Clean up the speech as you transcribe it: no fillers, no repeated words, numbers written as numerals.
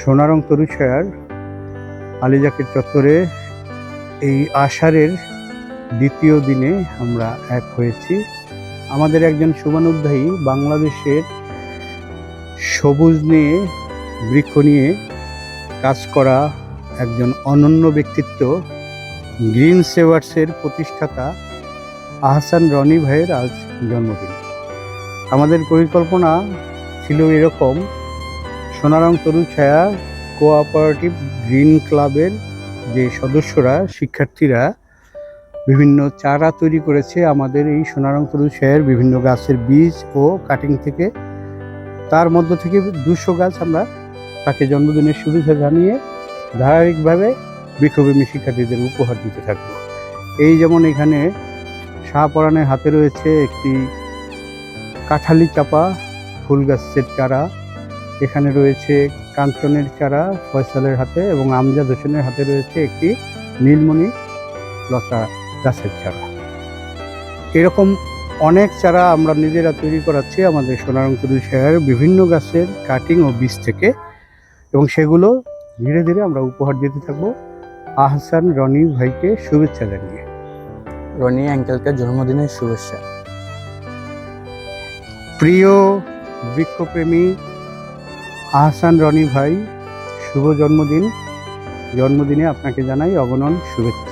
সোনারং তরুছায়ার আলীজাকের চত্বরে এই আষাঢ়ের দ্বিতীয় দিনে আমরা এক হয়েছি। আমাদের একজন শুভানুধ্যায়ী বাংলাদেশের সবুজ নিয়ে বৃক্ষ নিয়ে কাজ করা একজন অনন্য ব্যক্তিত্ব, গ্রিন সেভার্সের প্রতিষ্ঠাতা আহসান রনি ভাইয়ের আজ জন্মদিন। আমাদের পরিকল্পনা ছিল এরকম, সোনারং তরুছায়া কোঅপারেটিভ গ্রিন ক্লাবের যে সদস্যরা, শিক্ষার্থীরা বিভিন্ন চারা তৈরি করেছে আমাদের এই সোনারং তরুছায়ার বিভিন্ন গাছের বীজ ও কাটিং থেকে। তার মধ্য থেকে 200 গাছ আমরা তাকে জন্মদিনের শুভেচ্ছা জানিয়ে ধারাবাহিকভাবে বৃক্ষপ্রেমী শিক্ষার্থীদের উপহার দিতে থাকবো। এই যেমন এখানে শাহপরানের হাতে রয়েছে একটি কাঁঠালি চাপা ফুল গাছের চারা, এখানে রয়েছে কাঞ্চনের চারা ফয়সালের হাতে, এবং আমজাদ হোসেনের হাতে রয়েছে একটি নীলমণি লতা গাছের চারা। এরকম অনেক চারা আমরা নিজেরা তৈরি করাচ্ছি আমাদের সোনারং তরুছায়ার বিভিন্ন গাছের কাটিং ও বীজ থেকে, এবং সেগুলো ধীরে ধীরে আমরা উপহার দিতে থাকবো আহসান রনি ভাইকে শুভেচ্ছা জানিয়ে। রনি আঙ্কেলকে জন্মদিনের শুভেচ্ছা। প্রিয় বৃক্ষপ্রেমী আহসান রনি ভাই, শুভ জন্মদিন। জন্মদিনে আপনাকে জানাই অগণন শুভেচ্ছা।